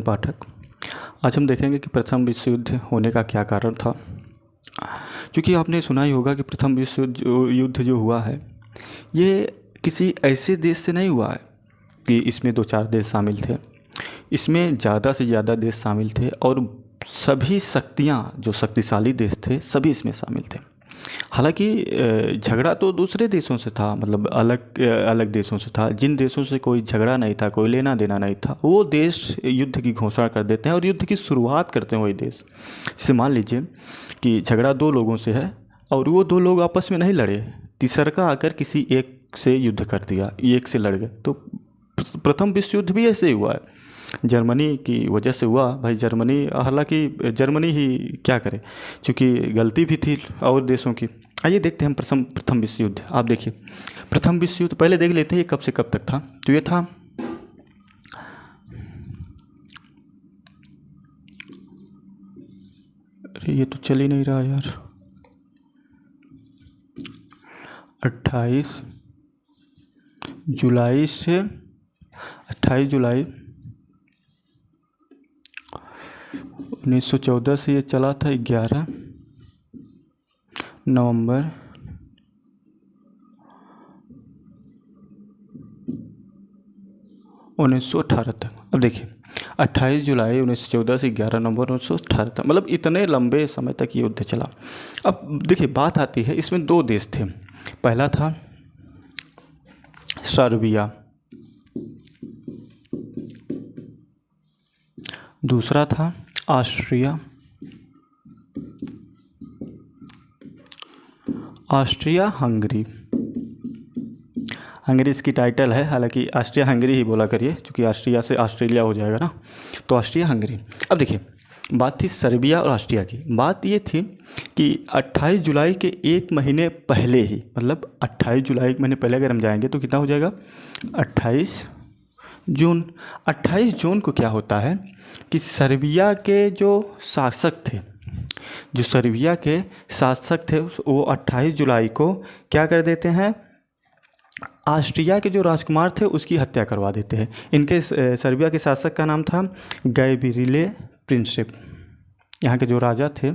रतन पाठक। आज हम देखेंगे कि प्रथम विश्व युद्ध होने का क्या कारण था। क्योंकि आपने सुना ही होगा कि प्रथम विश्व युद्ध जो हुआ है ये किसी ऐसे देश से नहीं हुआ है कि इसमें 2-4 देश शामिल थे। इसमें ज़्यादा से ज़्यादा देश शामिल थे और सभी शक्तियाँ जो शक्तिशाली देश थे सभी इसमें शामिल थे। हालांकि झगड़ा तो दूसरे देशों से था, मतलब अलग अलग देशों से था। जिन देशों से कोई झगड़ा नहीं था, कोई लेना देना नहीं था, वो देश युद्ध की घोषणा कर देते हैं और युद्ध की शुरुआत करते हैं वही देश। जैसे मान लीजिए कि झगड़ा 2 लोगों से है और वो 2 लोग आपस में नहीं लड़े, तीसरा आकर किसी एक से युद्ध कर दिया, एक से लड़ गए। तो प्रथम विश्व युद्ध भी ऐसे ही हुआ है, जर्मनी की वजह से हुआ। भाई जर्मनी, हालांकि जर्मनी ही क्या करे, क्योंकि गलती भी थी और देशों की। आइए देखते हैं हम प्रथम विश्व युद्ध। आप देखिए प्रथम विश्व युद्ध पहले देख लेते हैं ये कब से कब तक था। तो ये था अरे ये तो चल ही नहीं रहा यार। 28 जुलाई से 28 जुलाई 1914 से ये चला था 11 नवंबर 1918 तक। अब देखिए 28 जुलाई 1914 से 11 नवंबर 1918 तक, मतलब इतने लंबे समय तक ये युद्ध चला। अब देखिए बात आती है, इसमें 2 देश थे। पहला था सर्बिया, दूसरा था ऑस्ट्रिया हंगरी। हंगरी इसकी टाइटल है, हालांकि ऑस्ट्रिया हंगरी ही बोला करिए क्योंकि ऑस्ट्रिया से ऑस्ट्रेलिया हो जाएगा ना, तो ऑस्ट्रिया हंगरी। अब देखिए बात थी सर्बिया और ऑस्ट्रिया की। बात ये थी कि 28 जुलाई के 1 महीने पहले ही, मतलब 28 जुलाई 1 महीने पहले अगर हम जाएंगे तो कितना हो जाएगा 28 जून। 28 जून को क्या होता है कि सर्बिया के जो शासक थे, वो 28 जुलाई को क्या कर देते हैं, ऑस्ट्रिया के जो राजकुमार थे उसकी हत्या करवा देते हैं। इनके सर्बिया के शासक का नाम था गैब्रिएले प्रिंसिप। यहाँ के जो राजा थे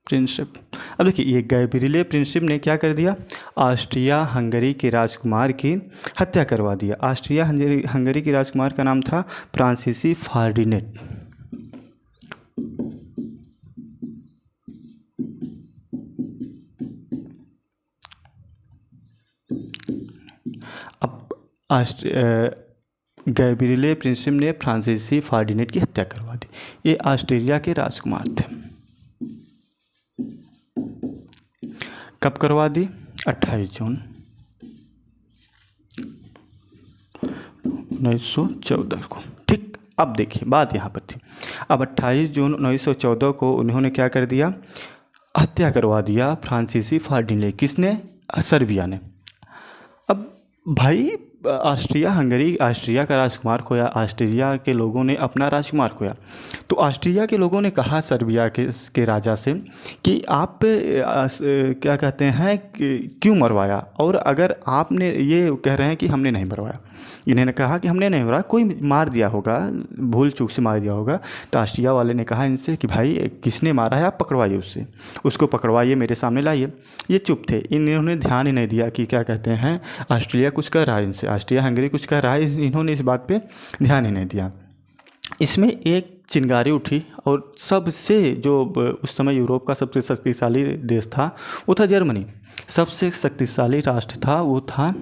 प्रिंसिप। अब देखिए ये गैब्रिएले प्रिंसिप ने क्या कर दिया, ऑस्ट्रिया हंगरी के राजकुमार की हत्या करवा दिया। ऑस्ट्रिया हंगरी के राजकुमार का नाम था फ्रांसीसी फर्डिनेंड। अब गैब्रिएले प्रिंसिप ने फ्रांसीसी फर्डिनेंड की हत्या करवा दी। ये ऑस्ट्रिया के राजकुमार थे। कब करवा दी, 28 जून 1914 को। ठीक, अब देखिए बात यहाँ पर थी। अब 28 जून 1914 को उन्होंने क्या कर दिया, हत्या करवा दिया फ्रांसीसी फर्डिनेंड। किसने, सर्बिया ने। अब भाई ऑस्ट्रिया का राजकुमार खोया, ऑस्ट्रिया के लोगों ने अपना राजकुमार खोया। तो ऑस्ट्रिया के लोगों ने कहा सर्बिया के राजा से कि आप क्या कहते हैं क्यों मरवाया, और अगर आपने ये कह रहे हैं कि हमने नहीं मरवाया, इन्होंने कहा कि हमने नहीं मरवाया, कोई मार दिया होगा, भूल चूक से मार दिया होगा। तो ऑस्ट्रिया वाले ने कहा इनसे कि भाई किसने मारा है, आप पकड़वाइए उसको पकड़वाइए, मेरे सामने लाइए। ये चुप थे, इन्होंने ध्यान ही नहीं दिया कि क्या कहते हैं ऑस्ट्रेलिया कुछ कर रहा है इनसे, ऑस्ट्रिया हंगरी कुछ कर रहा है, इन्होंने इस बात पे ध्यान ही नहीं दिया। इसमें एक चिंगारी उठी और सबसे जो उस समय यूरोप का सबसे शक्तिशाली देश था वो था जर्मनी। सबसे शक्तिशाली राष्ट्र था वो था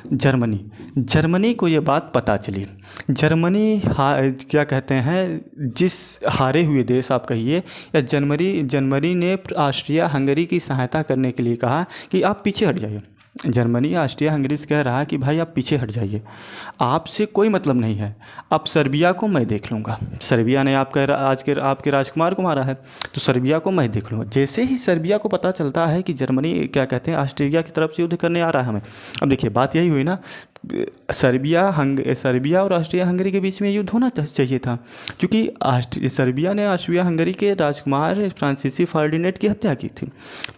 जर्मनी को ये बात पता चली। जर्मनी क्या कहते हैं, जिस हारे हुए देश आप कहिए, या जर्मनी ने ऑस्ट्रिया हंगरी की सहायता करने के लिए कहा कि आप पीछे हट जाइए, जर्मनी ऑस्ट्रिया हंगरी से कह रहा है कि भाई आप पीछे हट जाइए, आपसे कोई मतलब नहीं है, अब सर्बिया को मैं देख लूँगा। सर्बिया ने आपके राजकुमार को मारा है, तो सर्बिया को मैं देख लूँगा। जैसे ही सर्बिया को पता चलता है कि जर्मनी क्या कहते हैं ऑस्ट्रिया की तरफ से युद्ध करने आ रहा है हमें, अब देखिए बात यही हुई ना, सर्बिया और ऑस्ट्रिया हंगरी के बीच में युद्ध होना चाहिए था, क्योंकि सर्बिया ने ऑस्ट्रिया हंगरी के राजकुमार फ्रांसीसी फर्डिनेंड की हत्या की थी।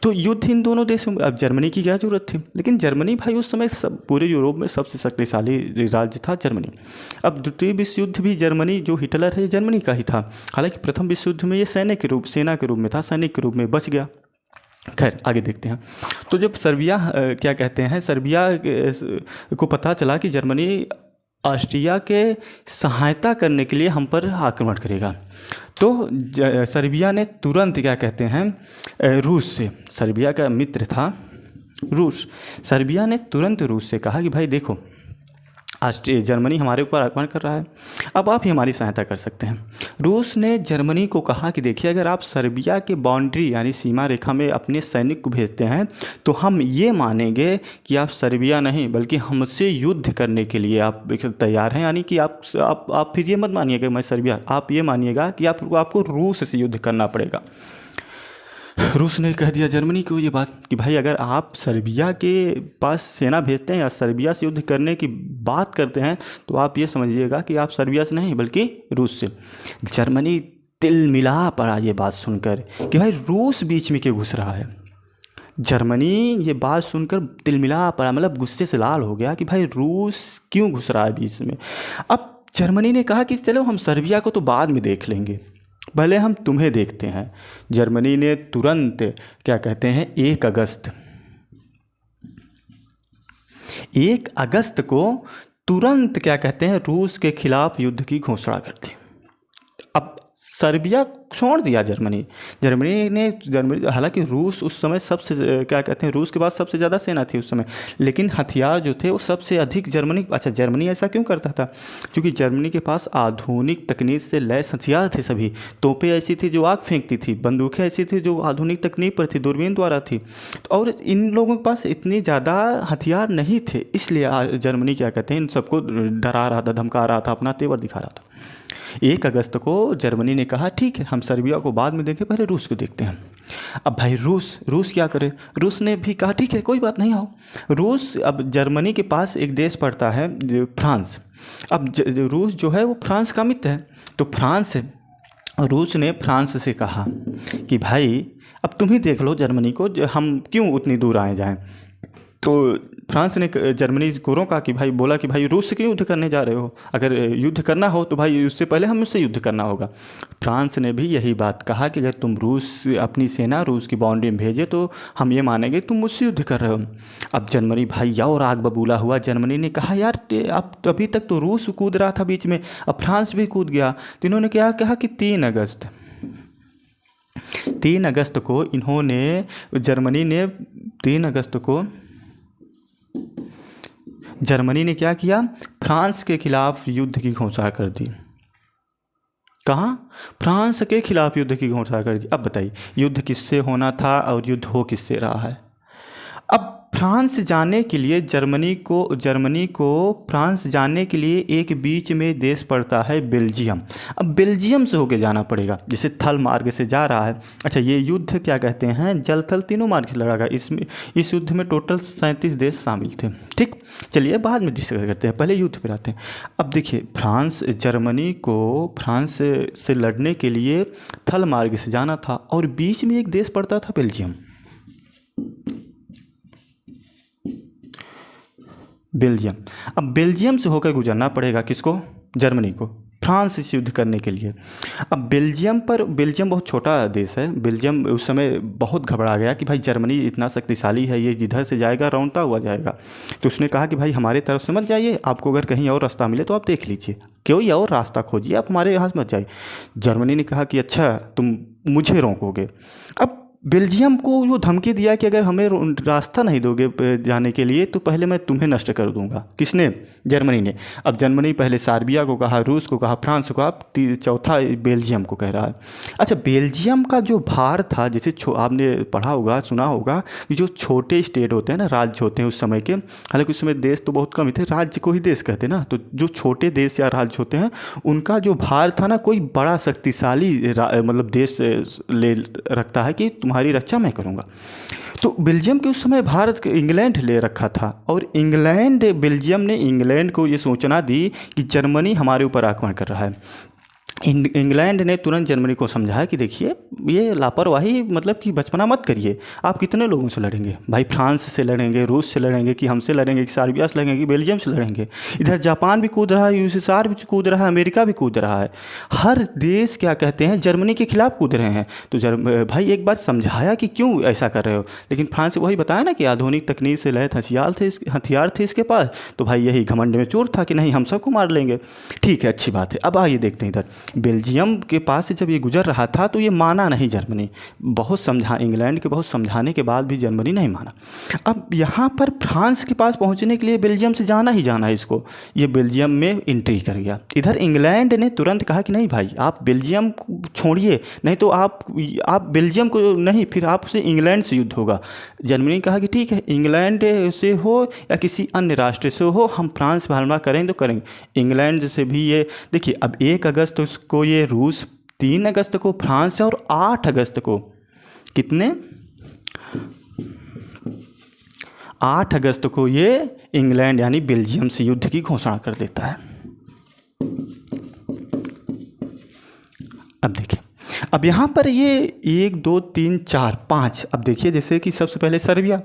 तो युद्ध इन दोनों देशों में, अब जर्मनी की क्या जरूरत थी। लेकिन जर्मनी भाई उस समय पूरे यूरोप में सबसे शक्तिशाली राज्य था जर्मनी। अब द्वितीय विश्व युद्ध भी जर्मनी, जो हिटलर है जर्मनी का ही था। हालांकि प्रथम विश्व युद्ध में ये सेना के रूप में था, सैनिक के रूप में बच गया। खैर आगे देखते हैं। तो जब सर्बिया क्या कहते हैं, सर्बिया को पता चला कि जर्मनी ऑस्ट्रिया के सहायता करने के लिए हम पर आक्रमण करेगा, तो सर्बिया ने तुरंत क्या कहते हैं रूस से, सर्बिया का मित्र था रूस, सर्बिया ने तुरंत रूस से कहा कि भाई देखो जर्मनी हमारे ऊपर आक्रमण कर रहा है, अब आप ही हमारी सहायता कर सकते हैं। रूस ने जर्मनी को कहा कि देखिए अगर आप सर्बिया के बाउंड्री यानी सीमा रेखा में अपने सैनिक को भेजते हैं तो हम ये मानेंगे कि आप सर्बिया नहीं बल्कि हमसे युद्ध करने के लिए आप तैयार हैं। यानी कि आप फिर ये मत मानिएगा मैं सर्बिया, आप ये मानिएगा कि आपको रूस से युद्ध करना पड़ेगा। रूस ने कह दिया जर्मनी को ये बात कि भाई अगर आप सर्बिया के पास सेना भेजते हैं या सर्बिया से युद्ध करने की बात करते हैं तो आप ये समझिएगा कि आप सर्बिया से नहीं बल्कि रूस से। जर्मनी तिलमिला पड़ा ये बात सुनकर कि भाई रूस बीच में क्यों घुस रहा है। जर्मनी ये बात सुनकर तिलमिला पड़ा, मतलब गुस्से से लाल हो गया कि भाई रूस क्यों घुस रहा है बीच में। अब जर्मनी ने कहा कि चलो हम सर्बिया को तो बाद में देख लेंगे, पहले हम तुम्हें देखते हैं। जर्मनी ने तुरंत क्या कहते हैं 1 अगस्त को तुरंत क्या कहते हैं रूस के खिलाफ युद्ध की घोषणा कर दी। अब सर्बिया छोड़ दिया जर्मनी हालांकि रूस उस समय सबसे क्या कहते हैं रूस के पास सबसे ज़्यादा सेना थी उस समय, लेकिन हथियार जो थे वो सबसे अधिक जर्मनी ऐसा क्यों करता था, क्योंकि जर्मनी के पास आधुनिक तकनीक से लैस हथियार थे। सभी तोपें ऐसी थी जो आग फेंकती थी, बंदूकें ऐसी थी जो आधुनिक तकनीक पर थी, दूरबीन द्वारा थी, और इन लोगों के पास इतनी ज़्यादा हथियार नहीं थे। इसलिए जर्मनी क्या कहते हैं इन सबको डरा रहा था, धमका रहा था, अपना तेवर दिखा रहा था। 1 अगस्त को जर्मनी ने कहा ठीक है हम सर्बिया को बाद में देखें, पहले रूस को देखते हैं। अब भाई रूस क्या करे, रूस ने भी कहा ठीक है कोई बात नहीं आओ। रूस, अब जर्मनी के पास एक देश पड़ता है फ्रांस। अब रूस जो है वो फ्रांस का मित्र है, तो रूस ने फ्रांस से कहा कि भाई अब तुम ही देख लो जर्मनी को, हम क्यों उतनी दूर आए जाएं। तो फ्रांस ने जर्मनी को रोका कि भाई बोला कि भाई रूस से क्यों युद्ध करने जा रहे हो, अगर युद्ध करना हो तो भाई उससे पहले हम उससे युद्ध करना होगा। फ्रांस ने भी यही बात कहा कि अगर तुम अपनी सेना रूस की बाउंड्री में भेजे तो हम ये मानेंगे तुम मुझसे युद्ध कर रहे हो। अब जर्मनी भाई और आग बबूला हुआ। जर्मनी ने कहा यार अब अभी तक तो रूस कूद रहा था बीच में, अब फ्रांस भी कूद गया। तो इन्होंने क्या कहा कि 3 अगस्त को जर्मनी ने क्या किया, फ्रांस के खिलाफ युद्ध की घोषणा कर दी। कहाँ, फ्रांस के खिलाफ युद्ध की घोषणा कर दी। अब बताइए युद्ध किससे होना था और युद्ध हो किससे रहा है। अब फ्रांस जाने के लिए जर्मनी को फ्रांस जाने के लिए एक बीच में देश पड़ता है बेल्जियम। अब बेल्जियम से होके जाना पड़ेगा, जैसे थल मार्ग से जा रहा है। अच्छा ये युद्ध क्या कहते हैं जल थल तीनों मार्ग से लड़ा गया। इस युद्ध में टोटल 37 देश शामिल थे। ठीक, चलिए बाद में डिस्कस करते हैं, पहले युद्ध पर आते हैं। अब देखिए जर्मनी को फ्रांस से लड़ने के लिए थल मार्ग से जाना था और बीच में एक देश पड़ता था बेल्जियम। अब बेल्जियम से होकर गुजरना पड़ेगा किसको, जर्मनी को, फ्रांस से युद्ध करने के लिए। अब बेल्जियम बहुत छोटा देश है। बेल्जियम उस समय बहुत घबरा गया कि भाई जर्मनी इतना शक्तिशाली है, ये जिधर से जाएगा रौंदता हुआ जाएगा। तो उसने कहा कि भाई हमारे तरफ से मत जाइए, आपको अगर कहीं और रास्ता मिले तो आप देख लीजिए, कोई और रास्ता खोजिए, आप हमारे यहाँ मत जाइए। जर्मनी ने कहा कि अच्छा तुम मुझे रोकोगे। अब बेल्जियम को वो धमकी दिया कि अगर हमें रास्ता नहीं दोगे जाने के लिए तो पहले मैं तुम्हें नष्ट कर दूंगा। किसने? जर्मनी ने। अब जर्मनी पहले सर्बिया को कहा, रूस को कहा, फ्रांस को कहा, चौथा बेल्जियम को कह रहा है। अच्छा, बेल्जियम का जो भार था, जैसे आपने पढ़ा होगा, सुना होगा कि जो छोटे स्टेट होते हैं ना, राज्य होते हैं उस समय के, हालांकि उस समय देश तो बहुत कम ही थे, राज्य को ही देश कहते हैं ना, तो जो छोटे देश या राज्य होते हैं उनका जो भार था ना, कोई बड़ा शक्तिशाली मतलब देश ले रखता है कि तुम्हारी रक्षा मैं करूँगा। तो बेल्जियम के उस समय भारत इंग्लैंड ले रखा था, और बेल्जियम ने इंग्लैंड को ये सूचना दी कि जर्मनी हमारे ऊपर आक्रमण कर रहा है। इंग्लैंड ने तुरंत जर्मनी को समझाया कि देखिए ये लापरवाही मतलब कि बचपना मत करिए, आप कितने लोगों से लड़ेंगे भाई, फ्रांस से लड़ेंगे, रूस से लड़ेंगे, कि हमसे लड़ेंगे, कि सर्बिया से लड़ेंगे, कि बेल्जियम से लड़ेंगे। इधर जापान भी कूद रहा है, यूएसएसआर भी कूद रहा है, अमेरिका भी कूद रहा है, हर देश क्या कहते हैं जर्मनी के खिलाफ कूद रहे हैं। तो भाई एक बार समझाया कि क्यों ऐसा कर रहे हो, लेकिन फ्रांस वही बताया ना कि आधुनिक तकनीक से लैस हथियार थे इसके पास, तो भाई यही घमंड में चोर था कि नहीं हम सबको मार लेंगे। ठीक है, अच्छी बात है। अब आइए देखते हैं इधर बेल्जियम के पास से जब ये गुजर रहा था तो ये माना नहीं जर्मनी, इंग्लैंड के बहुत समझाने के बाद भी जर्मनी नहीं माना। अब यहाँ पर फ्रांस के पास पहुँचने के लिए बेल्जियम से जाना ही जाना है इसको, ये बेल्जियम में एंट्री कर गया। इधर इंग्लैंड ने तुरंत कहा कि नहीं भाई आप बेल्जियम को छोड़िए, नहीं तो आप बेल्जियम को नहीं, फिर आपसे इंग्लैंड से युद्ध होगा। जर्मनी ने कहा कि ठीक है, इंग्लैंड से हो या किसी अन्य राष्ट्र से हो, हम फ्रांस पर हमला करेंगे तो करेंगे। इंग्लैंड से भी ये देखिए, अब 1 अगस्त को ये रूस, 3 अगस्त को फ्रांस और 8 अगस्त को कितने 8 अगस्त को ये इंग्लैंड यानी बेल्जियम से युद्ध की घोषणा कर देता है। अब देखिए, अब यहाँ पर ये 1 2 3 4 5, अब देखिए जैसे कि सबसे पहले सर्बिया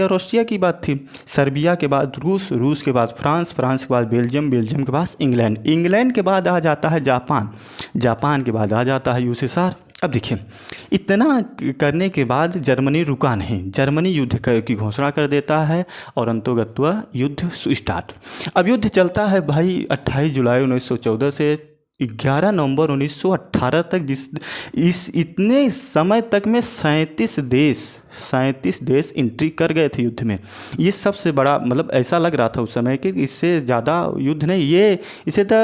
और ऑस्ट्रिया की बात थी, सर्बिया के बाद रूस के बाद फ्रांस के बाद बेल्जियम के बाद इंग्लैंड के बाद आ जाता है जापान के बाद आ जाता है यूएसएसआर। अब देखिए, इतना करने के बाद जर्मनी रुका नहीं, जर्मनी युद्ध की घोषणा कर देता है और अंतोगत्वा युद्ध स्टार्ट। अब युद्ध चलता है भाई 28 जुलाई 1914 से 11 नवंबर 1918 तक, इतने समय तक में 37 देश एंट्री कर गए थे युद्ध में। ये सबसे बड़ा, मतलब ऐसा लग रहा था उस समय कि इससे ज़्यादा युद्ध नहीं, इसे तो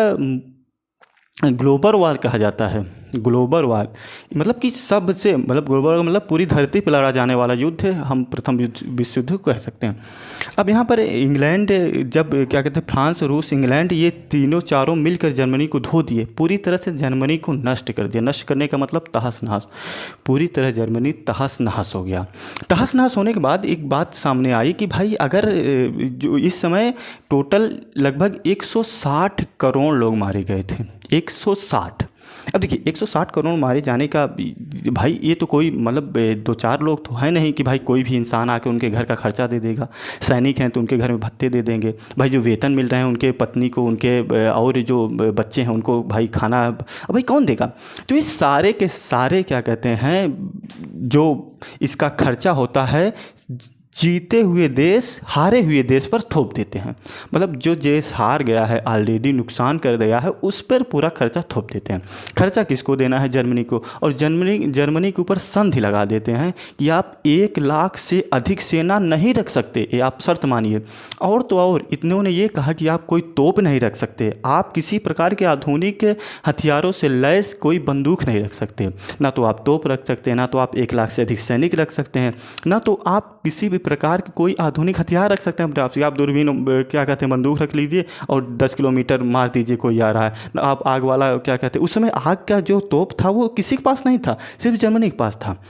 ग्लोबल वार कहा जाता है। ग्लोबल वार मतलब कि सबसे, मतलब ग्लोबल मतलब पूरी धरती पर लड़ा जाने वाला युद्ध है, हम प्रथम विश्व युद्ध कह सकते हैं। अब यहाँ पर इंग्लैंड जब क्या कहते हैं, फ्रांस, रूस, इंग्लैंड ये चारों मिलकर जर्मनी को धो दिए, पूरी तरह से जर्मनी को नष्ट कर दिया। नष्ट करने का मतलब तहस नहस, पूरी तरह जर्मनी तहस नहस हो गया। तहस नहस होने के बाद एक बात सामने आई कि भाई अगर जो इस समय टोटल लगभग 160 करोड़ लोग मारे गए थे, 160। अब देखिए 160 करोड़ मारे जाने का भाई, ये तो कोई मतलब 2-4 लोग तो है नहीं कि भाई कोई भी इंसान आके उनके घर का खर्चा दे देगा। सैनिक हैं तो उनके घर में भत्ते दे देंगे, भाई जो वेतन मिल रहे हैं उनके पत्नी को, उनके और जो बच्चे हैं उनको भाई खाना, अब भाई कौन देगा। तो ये सारे के सारे क्या कहते हैं, जो इसका खर्चा होता है जीते हुए देश हारे हुए देश पर थोप देते हैं। मतलब जो देश हार गया है, ऑलरेडी नुकसान कर दिया है, उस पर पूरा खर्चा थोप देते हैं। खर्चा किसको देना है? जर्मनी को। और जर्मनी के ऊपर संधि लगा देते हैं कि आप 1 लाख से अधिक सेना नहीं रख सकते, ये आप शर्त मानिए। और तो और इन्होंने ये कहा कि आप कोई तोप नहीं रख सकते, आप किसी प्रकार के आधुनिक हथियारों से लैस कोई बंदूक नहीं रख सकते, ना तो आप तोप रख सकते हैं, ना तो आप 1 लाख से अधिक सैनिक रख सकते हैं, ना तो आप किसी भी प्रकार की कोई आधुनिक हथियार रख सकते हैं। आप दूरबीन क्या कहते हैं बंदूक रख लीजिए और 10 किलोमीटर मार दीजिए कोई आ रहा है। आप आग वाला क्या कहते हैं, उस समय आग का जो तोप था वो किसी के पास नहीं था, सिर्फ जर्मनी के पास था।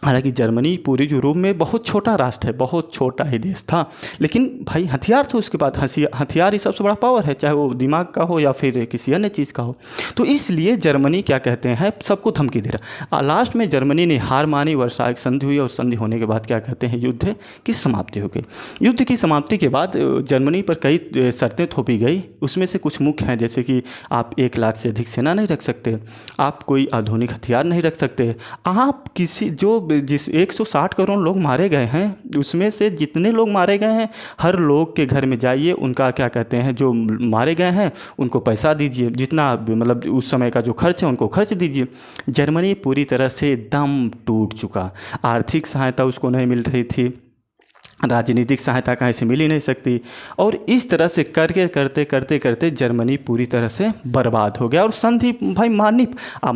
हालांकि जर्मनी पूरी यूरोप में बहुत छोटा राष्ट्र है, बहुत छोटा ही देश था, लेकिन भाई हथियार तो उसके पास, हथियार ही सबसे बड़ा पावर है, चाहे वो दिमाग का हो या फिर किसी अन्य चीज़ का हो। तो इसलिए जर्मनी क्या कहते हैं, सबको धमकी दे रहा। लास्ट में जर्मनी ने हार मानी, वर्साई संधि हुई और संधि होने के बाद क्या कहते हैं, युद्ध की समाप्ति हो गई। युद्ध की समाप्ति के बाद जर्मनी पर कई शर्तें थोपी गई, उसमें से कुछ मुख्य हैं, जैसे कि आप 1 लाख से अधिक सेना नहीं रख सकते, आप कोई आधुनिक हथियार नहीं रख सकते, आप किसी जो जिस 160 करोड़ लोग मारे गए हैं, उसमें से जितने लोग मारे गए हैं, हर लोग के घर में जाइए, उनका क्या कहते हैं, जो मारे गए हैं उनको पैसा दीजिए, जितना मतलब उस समय का जो खर्च है उनको खर्च दीजिए। जर्मनी पूरी तरह से दम टूट चुका। आर्थिक सहायता उसको नहीं मिल रही थी, राजनीतिक सहायता कहीं से मिल ही नहीं सकती, और इस तरह से करके करते करते करते जर्मनी पूरी तरह से बर्बाद हो गया। और संधि भाई माननी, अब